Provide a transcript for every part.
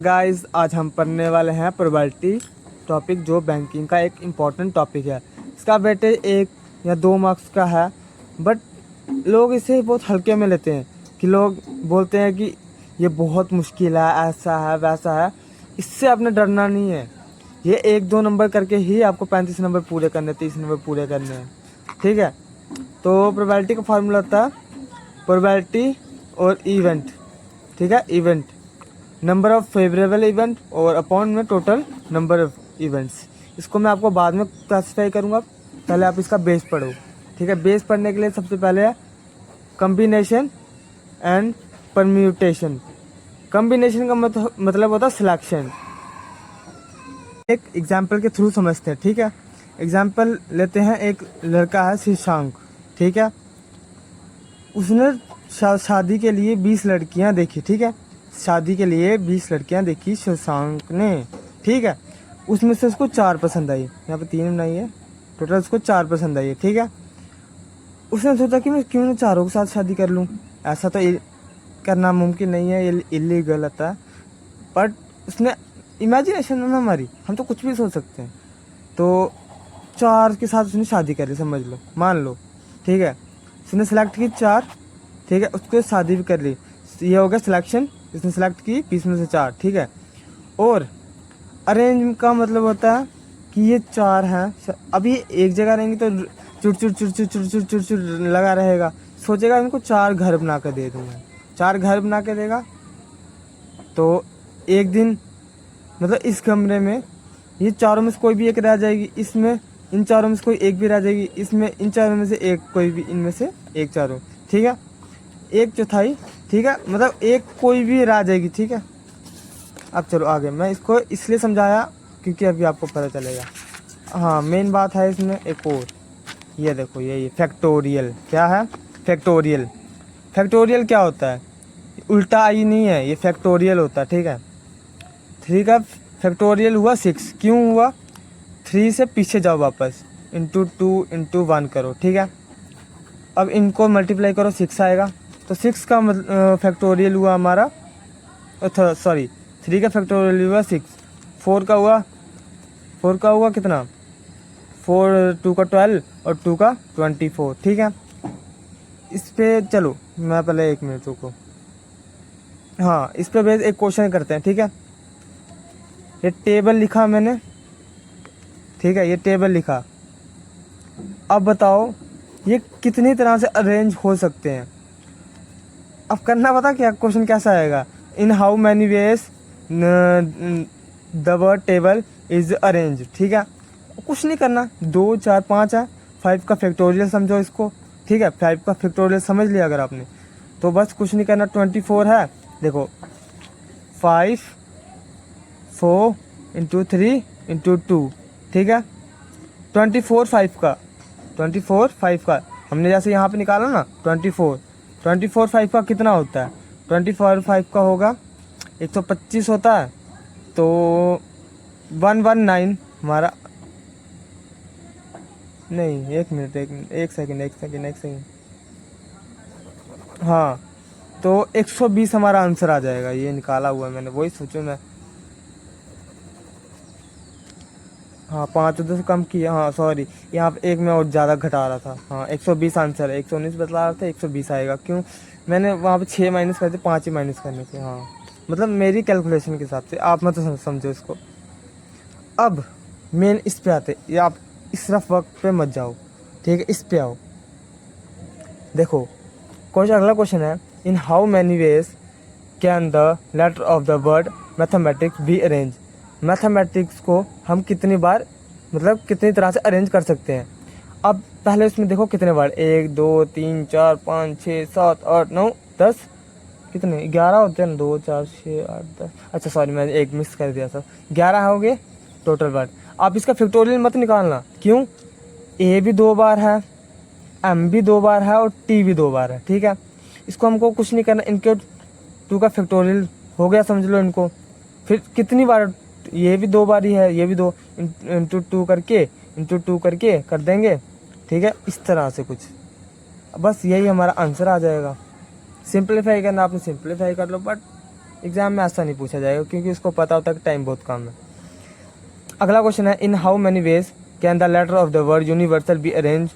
Guys आज हम पढ़ने वाले हैं प्रोबेबिलिटी टॉपिक, जो बैंकिंग का एक इम्पॉर्टेंट टॉपिक है। इसका वेटेज 1 या 2 मार्क्स का है, बट लोग इसे बहुत हल्के में लेते हैं कि लोग बोलते हैं कि ये बहुत मुश्किल है, ऐसा है वैसा है। इससे आपने डरना नहीं है। ये 1-2 नंबर करके ही आपको 35 नंबर पूरे करने, 30 नंबर पूरे करने हैं, ठीक है। तो प्रोबेबिलिटी का फार्मूला होता है प्रोबेबिलिटी और इवेंट, ठीक है। Event number of favourable event और अपॉन में टोटल नंबर ऑफ इवेंट्स। इसको मैं आपको बाद में क्लासीफाई करूँगा, पहले आप इसका बेस पढ़ो, ठीक है। बेस पढ़ने के लिए सबसे पहले है कम्बिनेशन एंड परम्यूटेशन। कम्बिनेशन का मतलब होता है सिलेक्शन। एक एग्जाम्पल के थ्रू समझते हैं, ठीक है। एग्जाम्पल लेते हैं, एक लड़का है शीशांक, ठीक है। उसने शादी के लिए 20 लड़कियां देखी, ठीक है। शादी के लिए 20 लड़कियां देखी शशांक ने, ठीक है। उसमें से उसको 4 पसंद आई। यहाँ पे 3 बनाई है, टोटल उसको 4 पसंद आई है, ठीक है। उसने सोचा कि मैं क्यों ना चारों के साथ शादी कर लूँ। ऐसा तो करना मुमकिन नहीं है, ये इलीगल होता है। बट उसने इमेजिनेशन में हमारी, हम तो कुछ भी सोच सकते हैं। तो 4 के साथ उसने शादी कर ली, समझ लो, मान लो, ठीक है। उसने सेलेक्ट की 4, ठीक है। उसको शादी भी कर ली, ये हो गया सिलेक्शन। इसने सेलेक्ट की 20 में से 4, ठीक है। और अरेंज का मतलब होता है कि ये 4 हैं, अभी एक जगह रहेंगे तो चुट चुट चुट चुट चुट चुट चुट चुट लगा रहेगा। सोचेगा इनको 4 घर बना कर दे दूँगा, 4 घर बना के देगा। तो एक दिन मतलब इस कमरे में ये चारों में से कोई भी एक रह जाएगी, इसमें इन चारों में से कोई एक भी रह जाएगी, इसमें इन चारों में से एक, कोई भी इनमें से एक, चारों, ठीक है। 1/4, ठीक है, मतलब एक कोई भी रह जाएगी, ठीक है। अब चलो आगे, मैं इसको इसलिए समझाया क्योंकि अभी आपको पता चलेगा। हाँ, मेन बात है इसमें एक और, ये देखो, ये फैक्टोरियल क्या है। फैक्टोरियल, फैक्टोरियल क्या होता है? उल्टा आई नहीं है, ये फैक्टोरियल होता है, ठीक है। 3 का फैक्टोरियल हुआ 6। क्यों हुआ? 3 से पीछे जाओ वापस, इंटू 2 इंटू 1 करो, ठीक है। अब इनको मल्टीप्लाई करो, 6 आएगा। तो 6 का फैक्टोरियल हुआ हमारा, सॉरी 3 का फैक्टोरियल हुआ 6। 4 का हुआ कितना? 4, 2 का 12 और 2 का 24, ठीक है। इस पे चलो, मैं पहले 1 मिनट रुको। हाँ, इस पे बेस एक क्वेश्चन करते हैं, ठीक है। ये टेबल लिखा मैंने, ठीक है, ये टेबल लिखा। अब बताओ ये कितनी तरह से अरेंज हो सकते हैं। अब करना पता क्या क्वेश्चन कैसा आएगा? इन how many veg the word table is arrange, ठीक है। कुछ नहीं करना, 2, 4, 5 है। 5 का फैक्टोरियल समझो इसको, ठीक है। 5 का फैक्टोरियल समझ लिया अगर आपने, तो बस कुछ नहीं करना। 24 है, देखो 5, 4 इंटू 3 इंटू 2, ठीक है। 24 5 का हमने जैसे यहाँ पे निकाला ना, 24 5 का कितना होता है? 24 5 का होगा 125 होता है। तो 119 हमारा, नहीं, 1 मिनट, 1 सेकेंड, हाँ, तो 120 हमारा आंसर आ जाएगा। ये निकाला हुआ है मैंने, वही सोचो मैं। हाँ, 5 उधर से कम किया, हाँ सॉरी, यहाँ पे 1 में और ज़्यादा घटा रहा था। हाँ, 120 आंसर है, 119 बतला रहा था, 120 आएगा। क्यों? मैंने वहाँ पे 6 माइनस करते, 5 ही माइनस करने थे। हाँ, मतलब मेरी कैलकुलेशन के हिसाब से, आप मत समझो इसको। अब मेन इस पे आते, ये आप इस रफ वक्त पे मत जाओ, ठीक है, इस पे आओ। देखो क्वेश्चन, अगला क्वेश्चन है, in how many ways can the letter of the word mathematics be arrange. Mathematics को हम कितनी बार, मतलब कितनी तरह से अरेंज कर सकते हैं। अब पहले उसमें देखो कितने वर्ड, 1 2 3 4 5 6 7 8 9 10, कितने? 11 होते हैं, 2 4 6 8 10। अच्छा सॉरी, मैंने एक मिस कर दिया था। 11 हो गए टोटल वर्ड। आप इसका फैक्टोरियल मत निकालना, क्यों? ए भी 2 बार है, एम भी 2 बार है और टी भी 2 बार है, ठीक है। इसको हमको कुछ नहीं करना, इनके 2 का फैक्टोरियल हो गया, समझ लो इनको। फिर कितनी बार, ये भी 2 बार ही है, ये भी 2 इंटू 2 करके कर देंगे, ठीक है। इस तरह से कुछ, बस यही हमारा आंसर आ जाएगा। सिंप्लीफाई करना, आपने सिंप्लीफाई कर लो, बट एग्जाम में ऐसा नहीं पूछा जाएगा क्योंकि उसको पता होता है कि टाइम बहुत कम है। अगला क्वेश्चन है, in how many ways can the letter of the word universal be arrange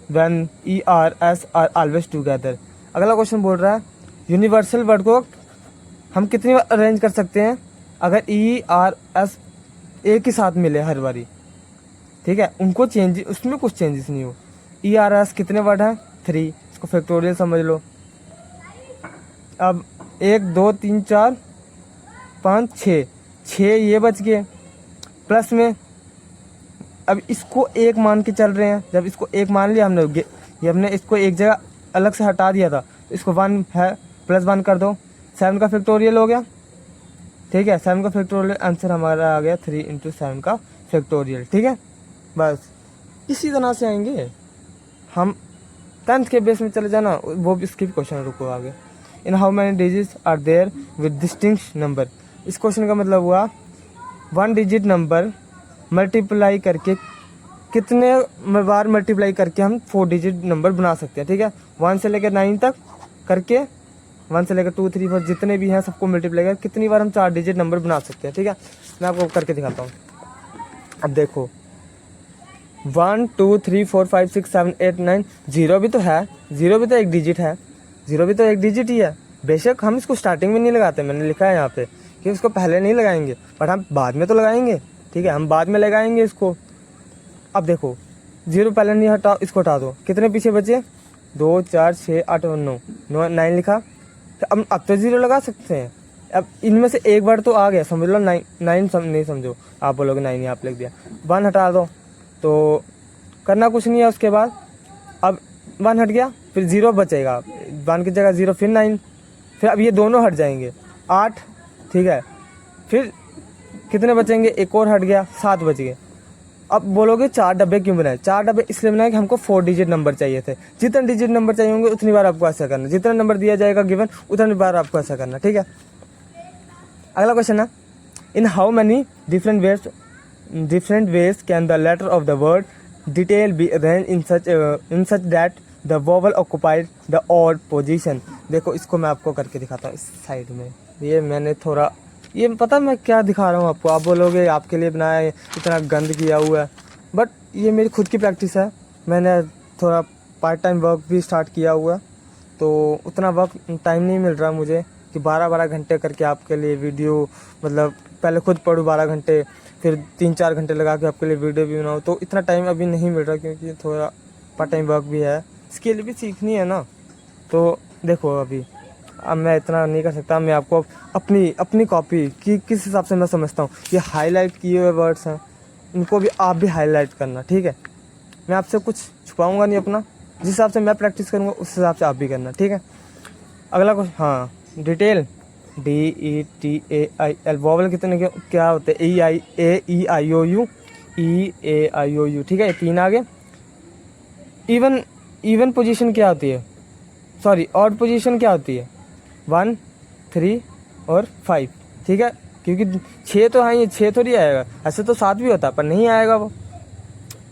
when E R S are always together. अगला क्वेश्चन बोल रहा है यूनिवर्सल वर्ड को हम कितनी बार अरेंज कर सकते हैं अगर ई आर एस एक ही साथ मिले हर बारी, ठीक है, उनको चेंज, उसमें कुछ चेंजेस नहीं हो। ई आर एस कितने वर्ड हैं? 3, इसको फैक्टोरियल समझ लो। अब 1 2 3 4 5 6, 6 ये बच गए, प्लस में अब इसको एक मान के चल रहे हैं। जब इसको एक मान लिया हमने, ये हमने इसको एक जगह अलग से हटा दिया था, इसको 1 है, +1 कर दो, 7 का फैक्टोरियल हो गया, ठीक है। 7 का फैक्टोरियल आंसर हमारा आ गया 3 × 7 का फैक्टोरियल, ठीक है। बस इसी तरह से आएंगे हम। 10th के बेस में चले जाना, वो भी इसके भी क्वेश्चन रुको आगे। In how many digits are there with distinct number. इस क्वेश्चन का मतलब हुआ 1 डिजिट नंबर मल्टीप्लाई करके कितने बार मल्टीप्लाई करके हम 4 डिजिट नंबर बना सकते हैं, ठीक है। 1 से लेकर 9 तक करके, 1 से लेकर 2 3 4 जितने भी हैं सबको मल्टीप्लाई कर कितनी बार हम 4 डिजिट नंबर बना सकते हैं, ठीक है। मैं आपको करके दिखाता हूँ। अब देखो 1 2 3 4 5 6 7 8 9, 0 भी तो है, 0 भी तो एक डिजिट है, 0 भी तो एक डिजिट ही है। बेशक हम इसको स्टार्टिंग में नहीं लगाते, मैंने लिखा है यहाँ पे कि इसको पहले नहीं लगाएंगे, बट हम बाद में तो लगाएंगे, ठीक है, हम बाद में लगाएंगे इसको। अब देखो 0 पहले नहीं हटाओ, इसको हटा दो, कितने पीछे बचे? 2 4 6 8 और 9, 9 लिखा। तो अब तो 0 लगा सकते हैं। अब इनमें से एक बार तो आ गया, समझ लो 9 नहीं समझो, आप बोलोगे 9 आप लिख दिया, 1 हटा दो, तो करना कुछ नहीं है। उसके बाद अब 1 हट गया, फिर 0 बचेगा, 1 की जगह 0, फिर 9, फिर अब ये दोनों हट जाएंगे, 8, ठीक है। फिर कितने बचेंगे? एक और हट गया, 7 बच गए। अब बोलोगे 4 डब्बे क्यों बनाए? 4 डब्बे इसलिए बनाए कि हमको 4 डिजिट नंबर चाहिए थे। जितने डिजिट नंबर चाहिए होंगे उतनी बार आपको ऐसा करना, जितना नंबर दिया जाएगा गिवन उतनी बार आपको ऐसा करना, ठीक है। अगला क्वेश्चन है, in how many different ways can the letter of the word detail be arrange in such that the vowel occupied the odd position. देखो इसको मैं आपको करके दिखाता हूँ इस साइड में। ये मैंने थोड़ा, ये पता मैं क्या दिखा रहा हूँ आपको, आप बोलोगे आपके लिए बनाया है, इतना गंद किया हुआ है, बट ये मेरी खुद की प्रैक्टिस है। मैंने थोड़ा पार्ट टाइम वर्क भी स्टार्ट किया हुआ है, तो उतना वक्त टाइम नहीं मिल रहा मुझे कि 12-12 घंटे करके आपके लिए वीडियो, मतलब पहले खुद पढ़ूँ 12 घंटे, फिर 3-4 घंटे लगा के आपके लिए वीडियो भी बनाऊँ, तो इतना टाइम अभी नहीं मिल रहा क्योंकि थोड़ा पार्ट टाइम वर्क भी है, स्किल भी सीखनी है ना। तो देखो अभी अब मैं इतना नहीं कर सकता। मैं आपको अपनी कॉपी की किस हिसाब से मैं समझता हूँ, ये हाईलाइट किए हुए वर्ड्स हैं, इनको भी आप भी हाईलाइट करना, ठीक है। मैं आपसे कुछ छुपाऊंगा नहीं अपना, जिस हिसाब से मैं प्रैक्टिस करूँगा उस हिसाब से आप भी करना, ठीक है। अगला क्वेश्चन, हाँ, डिटेल DETAIL वोवल कितने क्या होते हैं? EIAEIOU EAIOU, ठीक है, 3 आगे। इवन पोजीशन क्या होती है? सॉरी, ऑड पोजीशन क्या होती है? 1 3 और 5, ठीक है, क्योंकि 6 तो है, ये 6 थोड़ी आएगा, ऐसे तो 7 भी होता पर नहीं आएगा। वो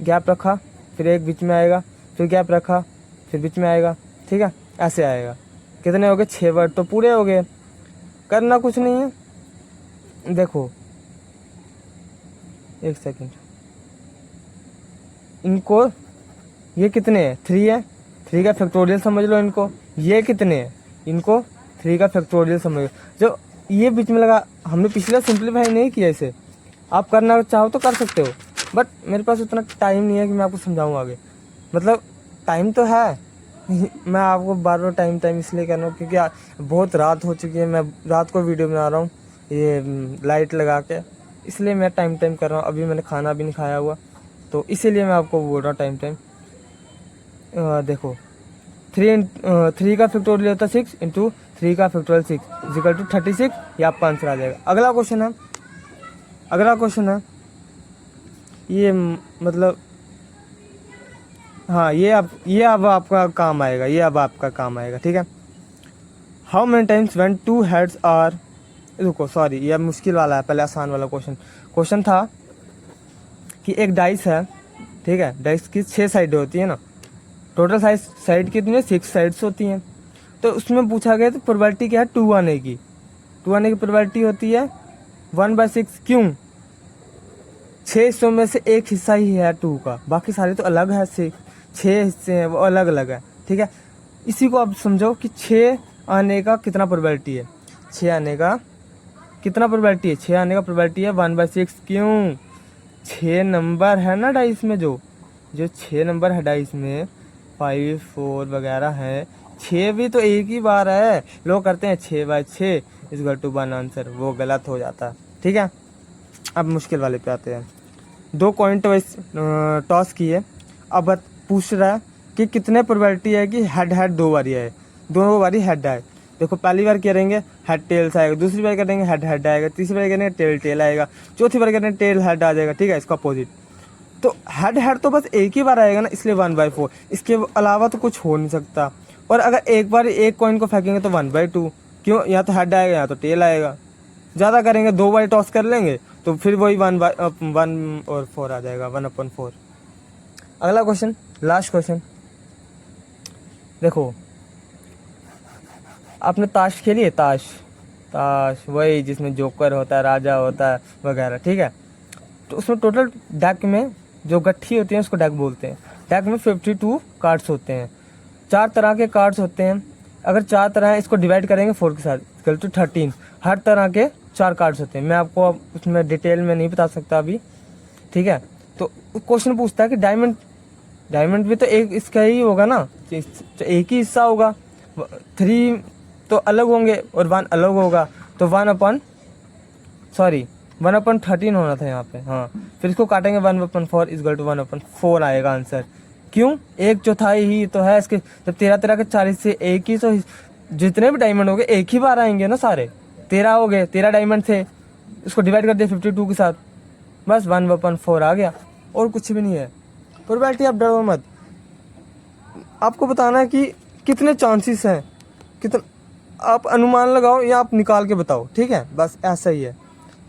गैप रखा, फिर एक बीच में आएगा, फिर गैप रखा, फिर बीच में आएगा, ठीक है, ऐसे आएगा। कितने हो गए? 6 वर्ड तो पूरे हो गए, करना कुछ नहीं है। देखो एक सेकंड, इनको ये कितने हैं? 3 है, 3 का फैक्टोरियल समझ लो इनको। ये कितने हैं? इनको 3 का फैक्टोरियल समझ लो। जो ये बीच में लगा, हमने पिछला सिंप्लीफाई नहीं किया इसे, आप करना चाहो तो कर सकते हो, बट मेरे पास उतना टाइम नहीं है कि मैं आपको समझाऊँ आगे। मतलब टाइम तो है मैं आपको बार टाइम इसलिए कर रहा हूँ क्योंकि बहुत रात हो चुकी है, मैं रात को वीडियो बना रहा हूँ ये लाइट लगा के, इसलिए मैं टाइम कर रहा हूँ। अभी मैंने खाना भी नहीं खाया हुआ, तो इसीलिए मैं आपको बोल रहा हूँ टाइम। देखो 3 का फैक्टोरियल होता है 6 इंटू 3 का फैक्टोरियल 6 इक्वल टू 36, ये आपका आंसर आ जाएगा। अगला क्वेश्चन है ये, मतलब हाँ, ये अब आपका काम आएगा, ठीक है। How many times when 2 heads are, रुको सॉरी, ये मुश्किल वाला है, पहले आसान वाला क्वेश्चन था कि एक डाइस है, ठीक है, डाइस की 6 साइडें होती है ना, टोटल साइड कितनी है? 6 साइड्स होती हैं। तो उसमें पूछा गया तो प्रोबेबिलिटी क्या है? 2 आने की, 2 आने की प्रोबेबिलिटी होती है 1/6। क्यों? 6 हिस्सों में से एक हिस्सा ही है 2 का, बाकी सारे तो अलग है। 6 हिस्से हैं वो अलग अलग है, ठीक है। इसी को आप समझो कि 6 आने का कितना प्रोबेबिलिटी है, 6 आने का कितना प्रोबेबिलिटी है, 6 आने का प्रोबेबिलिटी है 1/6। क्यों? 6 नंबर है ना डाइस में, जो 6 नंबर है डाइस में, 5, 4 वगैरह है, 6 भी तो एक ही बार है। लोग करते हैं 6/6 इक्वल टू 1 आंसर, वो गलत हो जाता है, ठीक है। अब मुश्किल वाले पे आते हैं। 2 कॉइन टॉस किए, अब पूछ रहा है कि कितने प्रोबेबिलिटी है कि हेड हेड 2 बारी है, 2 बारी हेड है। देखो पहली बार करेंगे हेड टेल्स आएगा, दूसरी बार करेंगे हेड हेड आएगा, तीसरी बार करेंगे टेल टेल आएगा, चौथी बार करेंगे टेल हेड आ जाएगा, ठीक है, इसका अपोजिट। तो हेड हेड तो बस एक ही बार आएगा ना, इसलिए 1/4, इसके अलावा तो कुछ हो नहीं सकता। और अगर एक बार एक कॉइन को फेंकेंगे तो 1/2। क्यों? या तो हेड आएगा या तो टेल आएगा। ज़्यादा करेंगे 2 बार टॉस कर लेंगे तो फिर वही 1 और 4 आ जाएगा, 1/4। अगला क्वेश्चन, लास्ट क्वेश्चन। देखो आपने ताश खेली है, ताश वही जिसमें जोकर होता है, राजा होता है वगैरह, ठीक है। तो उसमें टोटल डेक में जो गट्ठी होती है उसको डेक बोलते हैं। डेक में 52 कार्ड्स होते हैं, 4 तरह के कार्ड्स होते हैं। अगर 4 तरह है, इसको डिवाइड करेंगे 4 के साथ, इक्वल टू 13। हर तरह के 4 कार्ड्स होते हैं। मैं आपको उसमें डिटेल में नहीं बता सकता अभी, ठीक है। तो क्वेश्चन पूछता है कि डायमंड भी तो एक इसका ही होगा ना, एक ही हिस्सा होगा। 3 तो अलग होंगे और 1 अलग होगा, तो 1/13 होना था यहाँ पे, हाँ। फिर इसको काटेंगे 1/4 इक्वल टू 1/4 आएगा आंसर। क्यों? 1/4 ही तो है इसके। जब 13 के 40 से एक ही, तो जितने भी डायमंड हो गए एक ही बार आएंगे ना सारे। 13 हो गए, 13 डायमंड थे, उसको डिवाइड कर दिया 52 के साथ, बस 1/4 आ गया, और कुछ भी नहीं है। प्रोबेबिलिटी आप डरो मत, आपको बताना है कि कितने चांसेस हैं, कितना आप अनुमान लगाओ या आप निकाल के बताओ, ठीक है, बस ऐसा ही है।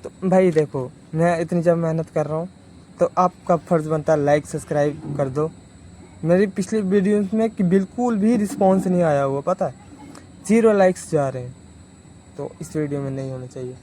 तो भाई देखो, मैं इतनी जब मेहनत कर रहा हूँ तो आपका फ़र्ज़ बनता है लाइक सब्सक्राइब कर दो। मेरी पिछली वीडियोस में कि बिल्कुल भी रिस्पॉन्स नहीं आया हुआ, पता है, 0 लाइक्स जा रहे हैं, तो इस वीडियो में नहीं होना चाहिए।